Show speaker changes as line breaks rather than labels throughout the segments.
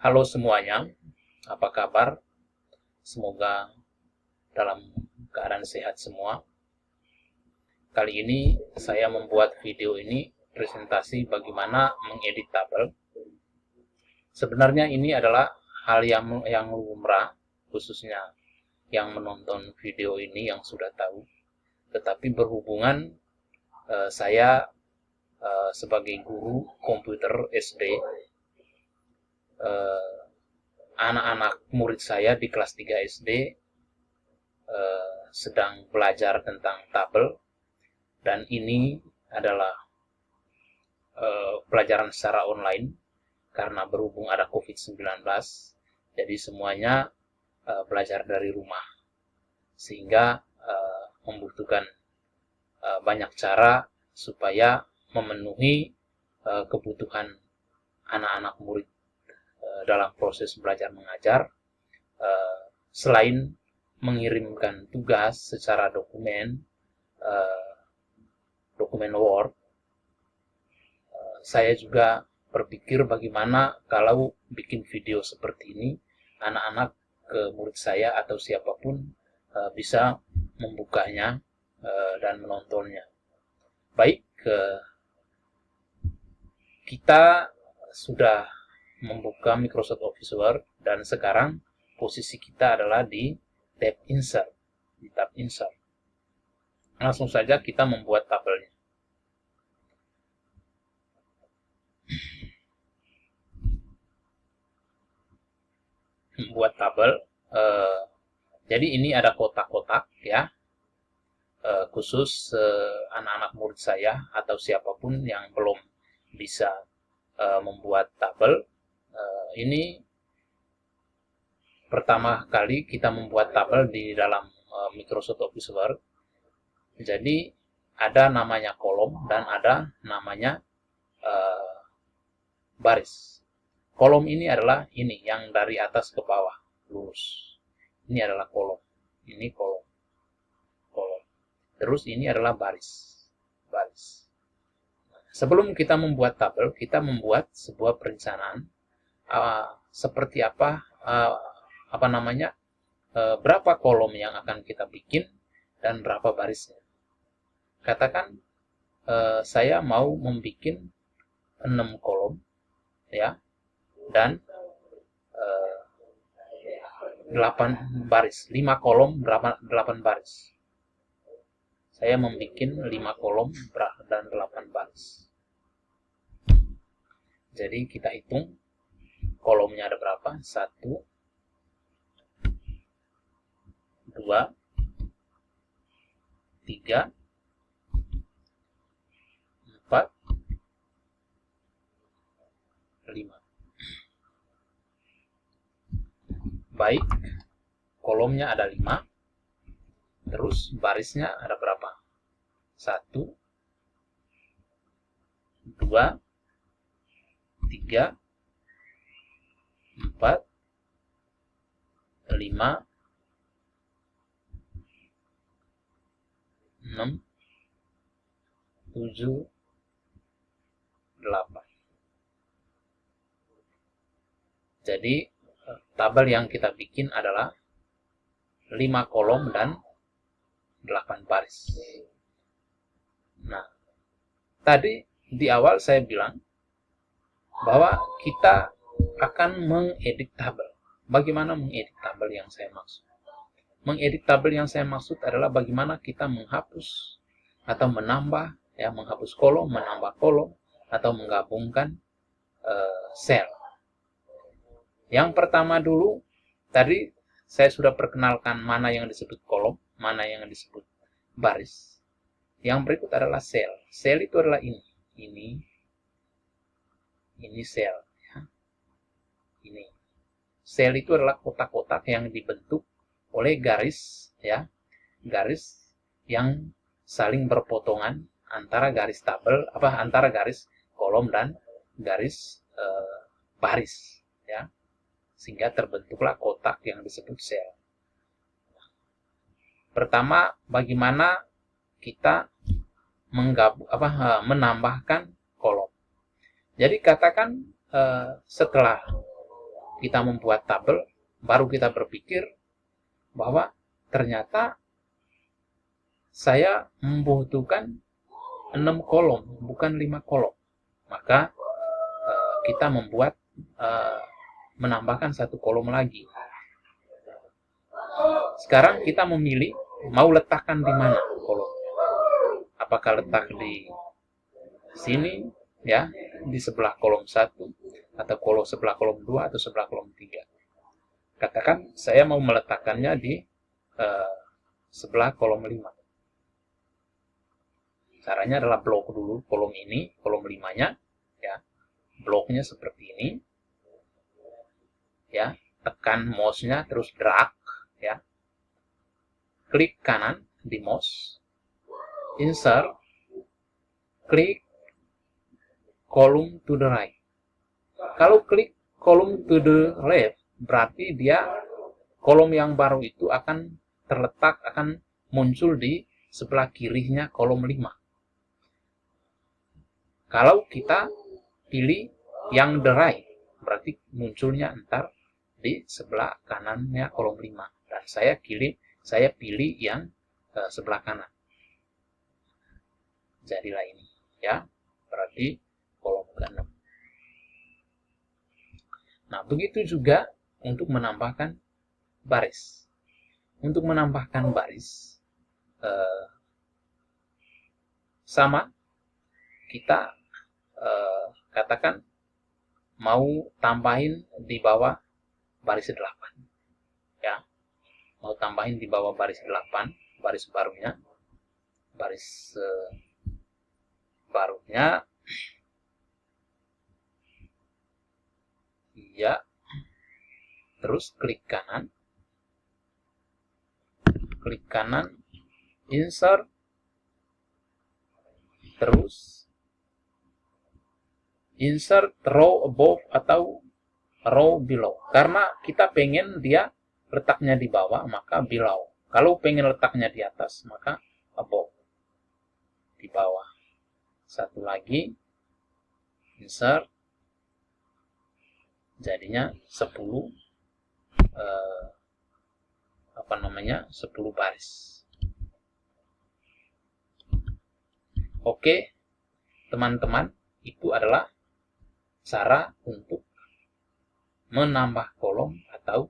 Halo semuanya, apa kabar? Semoga dalam keadaan sehat semua. Kali ini saya membuat video ini presentasi bagaimana mengedit tabel. Sebenarnya ini adalah hal yang lumrah, khususnya yang menonton video ini yang sudah tahu. Tetapi berhubungan saya sebagai guru komputer SD, anak-anak murid saya di kelas 3 SD sedang belajar tentang tabel, dan ini adalah pelajaran secara online karena berhubung ada COVID-19, jadi semuanya belajar dari rumah, sehingga membutuhkan banyak cara supaya memenuhi kebutuhan anak-anak murid dalam proses belajar mengajar. Selain mengirimkan tugas secara dokumen Word, saya juga berpikir bagaimana kalau bikin video seperti ini, anak-anak ke murid saya atau siapapun bisa membukanya dan menontonnya. Baik, kita sudah membuka Microsoft Office Word, dan sekarang posisi kita adalah di tab Insert. Langsung saja kita membuat tabelnya. Membuat tabel, jadi ini ada kotak-kotak ya, khusus anak-anak murid saya atau siapapun yang belum bisa membuat tabel. Ini pertama kali kita membuat tabel di dalam Microsoft Office Word. Jadi ada namanya kolom dan ada namanya baris. Kolom ini adalah ini yang dari atas ke bawah lurus. Ini adalah kolom. Ini kolom. Terus ini adalah baris. Sebelum kita membuat tabel, kita membuat sebuah perencanaan seperti apa berapa kolom yang akan kita bikin dan berapa barisnya. Katakan saya mau membuat 6 kolom ya, dan 8 baris, 5 kolom 8 baris. Saya membuat 5 kolom dan 8 baris. Jadi kita hitung kolomnya ada berapa? 1, 2, 3, 4, 5. Baik, kolomnya ada 5. Terus barisnya ada berapa? 1, 2, 3, 4, 5, 6, 7, 8. Jadi tabel yang kita bikin adalah 5 kolom dan 8 baris. Nah, tadi di awal saya bilang bahwa kita akan mengedit tabel. Bagaimana mengedit tabel yang saya maksud? Mengedit tabel yang saya maksud adalah bagaimana kita menghapus atau menambah, ya, menghapus kolom, menambah kolom, atau menggabungkan sel. Yang pertama dulu, tadi saya sudah perkenalkan mana yang disebut kolom, mana yang disebut baris. Yang berikut adalah sel. Sel itu adalah ini sel. Ya. Ini sel itu adalah kotak-kotak yang dibentuk oleh garis, ya, garis yang saling berpotongan antara garis tabel, antara garis kolom dan garis baris, ya, sehingga terbentuklah kotak yang disebut sel. Pertama, bagaimana kita menambahkan kolom. Jadi katakan setelah kita membuat tabel, baru kita berpikir bahwa ternyata saya membutuhkan 6 kolom, bukan 5 kolom. Maka kita membuat menambahkan 1 kolom lagi. Sekarang kita memilih mau letakkan di mana kolom. Apakah letak di sini, ya, di sebelah kolom 1, atau sebelah kolom 2, atau sebelah kolom 3. Katakan saya mau meletakkannya di sebelah kolom 5. Caranya adalah blok dulu kolom ini, kolom 5-nya, ya. Bloknya seperti ini. Ya, tekan mouse-nya terus drag, ya. Klik kanan di mouse. Insert. Klik column to the right. Kalau klik column to the left, berarti dia kolom yang baru itu akan terletak, akan muncul di sebelah kirinya kolom 5. Kalau kita pilih yang the right, berarti munculnya entar di sebelah kanannya kolom 5. Dan saya pilih yang sebelah kanan. Jadilah ini, ya. Berarti kolom ke-6. Nah, begitu juga untuk menambahkan baris. Untuk menambahkan baris, sama, kita katakan mau tambahin di bawah baris 8. Ya, mau tambahin di bawah baris 8, baris barunya. Baris barunya, ya. Terus klik kanan, insert, terus insert row above atau row below. Karena kita pengen dia letaknya di bawah, maka below. Kalau pengen letaknya di atas, maka above, di bawah. Satu lagi, insert, jadinya 10 10 baris. Oke, teman-teman, itu adalah cara untuk menambah kolom atau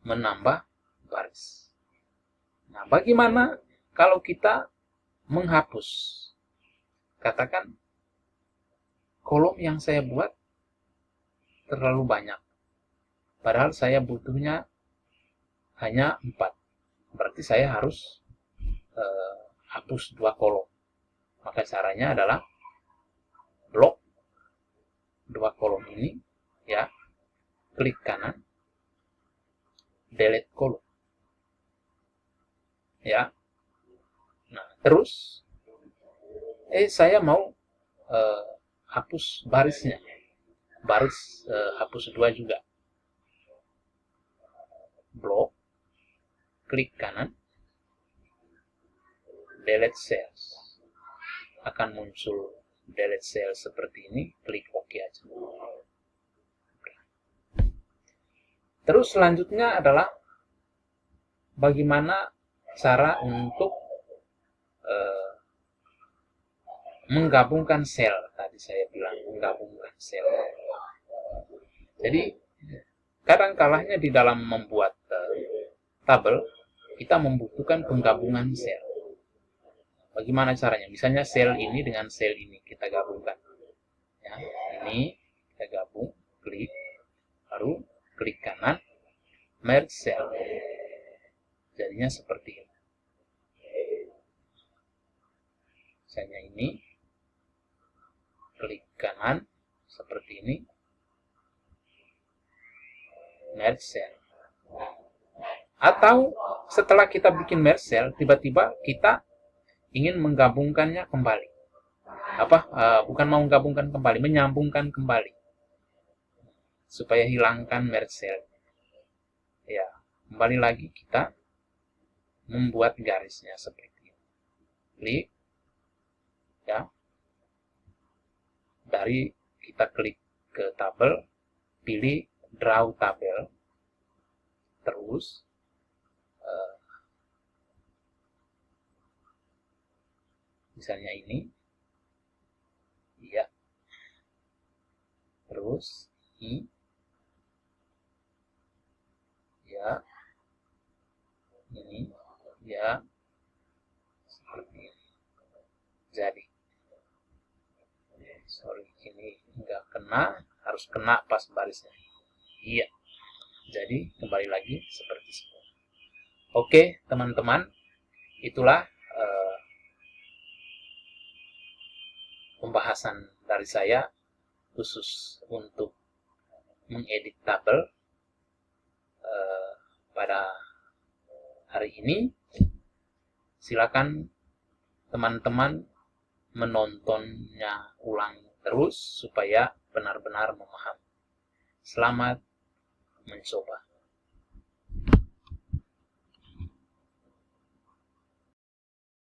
menambah baris. Nah, bagaimana kalau kita menghapus? Katakan kolom yang saya buat terlalu banyak. Padahal saya butuhnya hanya 4. Berarti saya harus hapus 2 kolom. Maka caranya adalah blok 2 kolom ini, ya. Klik kanan, delete kolom. Ya. Nah, terus saya mau hapus barisnya. Baris hapus 2 juga. Blok, klik kanan, delete cells. Akan muncul delete cell seperti ini, klik OK aja. Terus selanjutnya adalah bagaimana cara untuk menggabungkan sel. Tadi saya bilang menggabungkan sel. Jadi kadang-kalanya di dalam membuat tabel kita membutuhkan penggabungan sel. Bagaimana caranya? Misalnya sel ini dengan sel ini kita gabungkan. Ya, ini kita gabung, klik, baru klik kanan, merge cell. Jadinya seperti ini. Misalnya ini, klik kanan, seperti ini, merge cell. Atau setelah kita bikin merge cell, tiba-tiba kita ingin menggabungkannya kembali. Bukan mau menggabungkan kembali, menyambungkan kembali. Supaya hilangkan merge cell. Ya, kembali lagi kita membuat garisnya seperti ini. Klik, ya. Dari kita klik ke tabel, pilih draw tabel, terus misalnya ini, ya, terus ini, ya, ini, ya, seperti ini. Jadi, sorry, ini nggak kena, harus kena pas barisnya. Iya, jadi kembali lagi seperti semua. Oke, teman-teman, itulah pembahasan dari saya khusus untuk mengedit tabel pada hari ini. Silakan teman-teman menontonnya ulang terus supaya benar-benar memahami. Selamat mencoba.